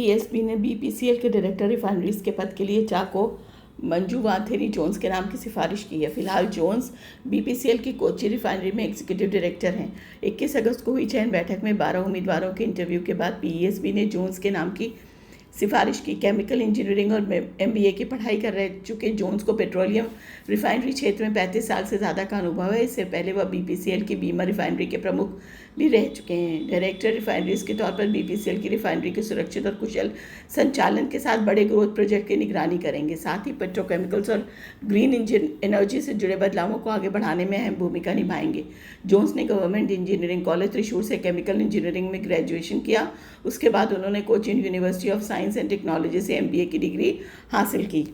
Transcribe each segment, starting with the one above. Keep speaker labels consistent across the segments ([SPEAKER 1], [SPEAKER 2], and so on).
[SPEAKER 1] PSB ने BPCL के director refineries के पद के लिए चा को मंजू वाथेरी जोन्स के नाम की सिफारिश की है। फिलहाल जोन्स बीपीसीएल की कोच्चि रिफाइनरी में एग्जीक्यूटिव डायरेक्टर हैं। 21 अगस्त को हुई चयन बैठक में 12 उम्मीदवारों के इंटरव्यू के बाद पीएसबी ने जोन्स के नाम की सिफारिश की। केमिकल इंजीनियरिंग और एमबीए की पढ़ाई कर रह चुके जोन्स को पेट्रोलियम रिफाइनरी क्षेत्र में 35 साल से ज़्यादा का अनुभव है। इससे पहले वह बीपीसीएल की बीमा रिफाइनरी के प्रमुख भी रह चुके हैं। डायरेक्टर रिफाइनरीज के तौर पर बीपीसीएल की रिफाइनरी के सुरक्षित और कुशल संचालन के साथ बड़े ग्रोथ प्रोजेक्ट की निगरानी करेंगे। साथ ही पेट्रोकेमिकल्स और ग्रीन एनर्जी से जुड़े बदलावों को आगे बढ़ाने में अहम भूमिका निभाएंगे। जोन्स ने गवर्नमेंट इंजीनियरिंग कॉलेज त्रिशूर से केमिकल इंजीनियरिंग में ग्रेजुएशन किया। उसके बाद उन्होंने Cochin university of science and technology से एमबीए की डिग्री हासिल की।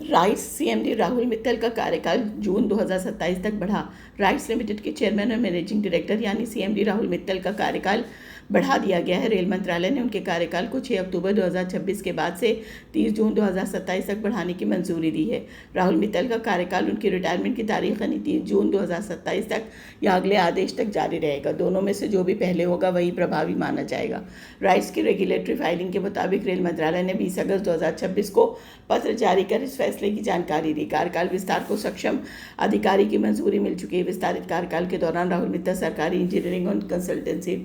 [SPEAKER 1] राइट्स सीएमडी राहुल मित्तल का कार्यकाल जून 2027 तक बढ़ा। राइट्स लिमिटेड के चेयरमैन और मैनेजिंग डायरेक्टर यानी सीएमडी राहुल मित्तल का कार्यकाल बढ़ा दिया गया है। रेल मंत्रालय ने उनके कार्यकाल को 6 अक्टूबर 2026 के बाद से 30 जून 2027 तक बढ़ाने की मंजूरी दी है। राहुल मित्तल का कार्यकाल उनकी रिटायरमेंट की तारीख यानी 30 जून 2027 तक या अगले आदेश तक जारी रहेगा। दोनों में से जो भी पहले होगा वही प्रभावी माना जाएगा। राइट्स की रेगुलेटरी फाइलिंग के मुताबिक रेल मंत्रालय ने 20 अगस्त 2026 को पत्र जारी कर इस फैसले की जानकारी दी। कार्यकाल विस्तार को सक्षम अधिकारी की मंजूरी मिल चुकी है। विस्तारित कार्यकाल के दौरान राहुल मित्तल सरकारी इंजीनियरिंग और कंसल्टेंसी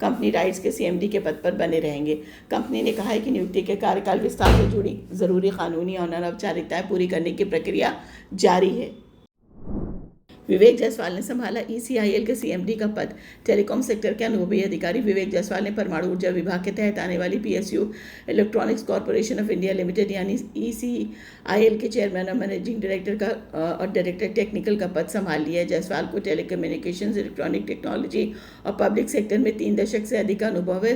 [SPEAKER 1] कंपनी राइट्स के सीएमडी के पद पर बने रहेंगे। कंपनी ने कहा है कि नियुक्ति के कार्यकाल विस्तार से जुड़ी जरूरी कानूनी और औपचारिकताएं पूरी करने की प्रक्रिया जारी है। विवेक जायसवाल ने संभाला ईसीआईएल के सीएमडी का पद। टेलीकॉम सेक्टर के अनुभवी अधिकारी विवेक जायसवाल ने परमाणु ऊर्जा विभाग के तहत आने वाली PSU electronics corporation of India limited यानी ईसीआईएल के चेयरमैन और मैनेजिंग डायरेक्टर का और डायरेक्टर टेक्निकल का पद संभाल लिया है। जायसवाल को टेलीकम्युनिकेशंस, इलेक्ट्रॉनिक टेक्नोलॉजी और पब्लिक सेक्टर में 3 दशक से अधिक का अनुभव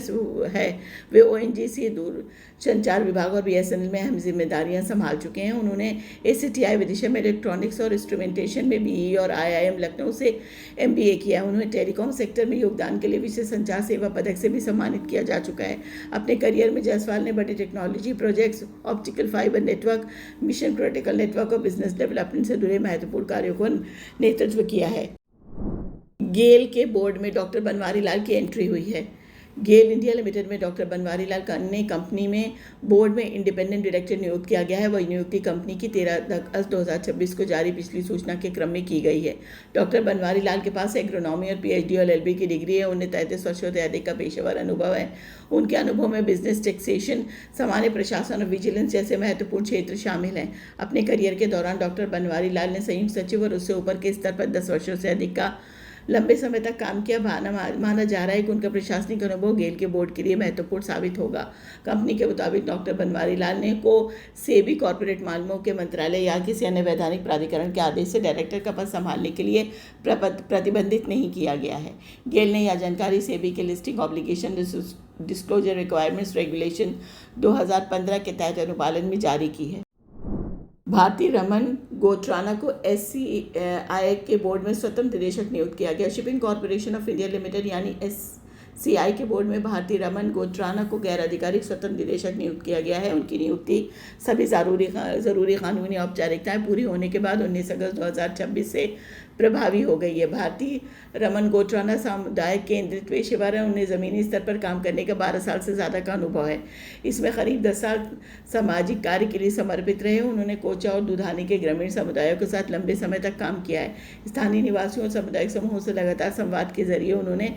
[SPEAKER 1] है। वे ओएनजीसी, दूरसंचार विभाग और बीएसएनएल में अहम जिम्मेदारियां संभाल चुके हैं। उन्होंने एसीटीआई विदिशा में इलेक्ट्रॉनिक्स और इंस्ट्रूमेंटेशन में बीई और आईआईएम लखनऊ से एमबीए किया। उन्हें टेलीकॉम सेक्टर में योगदान के लिए विशेष संचार सेवा पदक से भी सम्मानित किया जा चुका है। अपने करियर में जायसवाल ने बड़े technology projects, optical fibre network, mission critical network और बिजनेस डेवलपमेंट से जुड़े महत्वपूर्ण कार्यों को नेतृत्व किया है। गेल के बोर्ड में डॉक्टर बनवारी लाल की एंट्री हुई है। गेल इंडिया लिमिटेड में डॉक्टर बनवारी लाल ने कंपनी में बोर्ड में इंडिपेंडेंट डायरेक्टर नियुक्त किया गया है। वह नियुक्ति कंपनी की 13 अगस्त 2026 को जारी पिछली सूचना के क्रम में की गई है। डॉक्टर बनवारी लाल के पास एग्रोनॉमी और पीएचडी और एलएलबी की डिग्री है। उन्हें 33 वर्षों से अधिक का पेशेवर अनुभव है। उनके अनुभव में बिजनेस, टैक्सेशन, सामान्य प्रशासन और विजिलेंस जैसे महत्वपूर्ण क्षेत्र शामिल हैं। अपने करियर के दौरान डॉक्टर बनवारी लाल ने संयुक्त सचिव और उससे ऊपर के स्तर पर 10 वर्षों से अधिक का लंबे समय तक काम किया। माना जा रहा है कि उनका प्रशासनिक अनुभव गेल के बोर्ड के लिए महत्वपूर्ण साबित होगा। कंपनी के मुताबिक डॉक्टर बनवारी लाल ने को सेबी कॉर्पोरेट मामलों के मंत्रालय या किसी अन्य वैधानिक प्राधिकरण के आदेश से डायरेक्टर का पद संभालने के लिए प्रतिबंधित नहीं किया गया है। गेल ने यह जानकारी सेबी के listing obligation disclosure requirements regulation 2015 के तहत अनुपालन में जारी की है। भारती रमन गोत्राना को एससीआई के बोर्ड में स्वतंत्र निदेशक नियुक्त किया गया। Shipping corporation of India limited यानी एससीआई के बोर्ड में भारती रमन गोत्राना को गैर आधिकारिक स्वतंत्र निदेशक नियुक्त किया गया है। उनकी नियुक्ति सभी ज़रूरी कानूनी औपचारिकताएं पूरी होने के बाद 19 अगस्त 2026 से प्रभावी हो गई है। भारती रमन गोत्राना सामुदाय केंद्रित पेशेवर है। उन्हें ज़मीनी स्तर पर काम करने का 12 साल से ज़्यादा का अनुभव है। इसमें करीब 10 साल सामाजिक कार्य के लिए समर्पित रहे। उन्होंने कोचा और दुधानी के ग्रामीण समुदायों के साथ लंबे समय तक काम किया है। स्थानीय निवासियों और सामुदायिक समूहों से लगातार संवाद के जरिए उन्होंने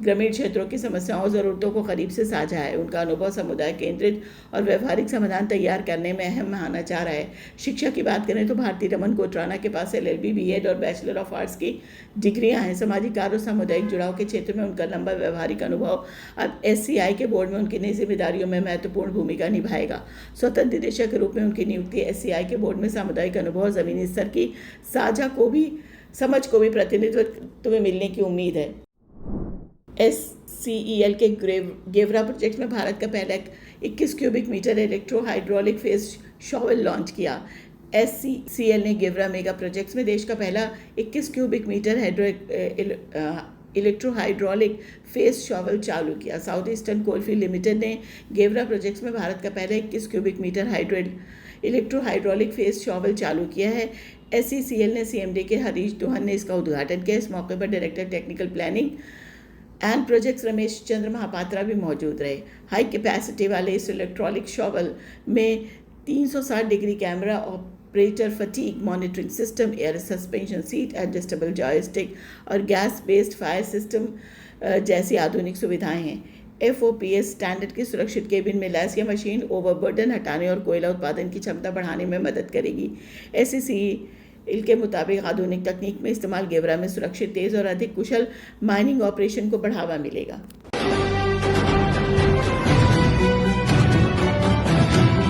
[SPEAKER 1] ग्रामीण क्षेत्रों की समस्याओं और ज़रूरतों को करीब से साझा है। उनका अनुभव समुदाय केंद्रित और व्यवहारिक समाधान तैयार करने में अहम माना जा रहा है। शिक्षा की बात करें तो भारती रमन गोत्राना के पास एलएलबी, बीएड और बैचलर ऑफ आर्ट्स की डिग्रियां हैं। सामाजिक कार्य और सामुदायिक जुड़ाव के क्षेत्र में उनका लंबा व्यवहारिक अनुभव अब एससीआई के बोर्ड में उनकी नई जिम्मेदारियों में महत्वपूर्ण भूमिका निभाएगा। स्वतंत्र निदेशक के रूप में उनकी नियुक्ति एससीआई के बोर्ड में सामुदायिक अनुभव और ज़मीनी स्तर की समझ को भी प्रतिनिधित्व में मिलने की उम्मीद है। एससीईएल के गेवरा प्रोजेक्ट में भारत का पहला 21 cubic metre electro hydraulic face shovel launch किया। एससीईएल ने गेवरा मेगा प्रोजेक्ट्स में देश का पहला 21 cubic metre electro hydraulic face shovel चालू किया। साउथ ईस्टर्न कोलफील्ड लिमिटेड ने गेवरा प्रोजेक्ट्स में भारत का पहला 21 cubic metre electro hydraulic face shovel चालू किया है। एससीईएल ने सीएमडी के हरीश दोहन ने इसका उद्घाटन किया। इस मौके पर director technical planning and projects Ramesh Chandra Mahapatra भी मौजूद रहे। हाई कैपेसिटी वाले इस इलेक्ट्रॉनिक शॉवल में 360 degree camera, operator fatigue monitoring system, air suspension seat, adjustable joystick और गैस बेस्ड फायर सिस्टम जैसी आधुनिक सुविधाएं हैं। FOPS स्टैंडर्ड की सुरक्षित केबिन में लैस यह मशीन ओवरबर्डन हटाने और कोयला उत्पादन की क्षमता बढ़ाने में मदद करेगी। SCCL के मुताबिक आधुनिक तकनीक में इस्तेमाल गेवरा में सुरक्षित, तेज़ और अधिक कुशल माइनिंग ऑपरेशन को बढ़ावा मिलेगा।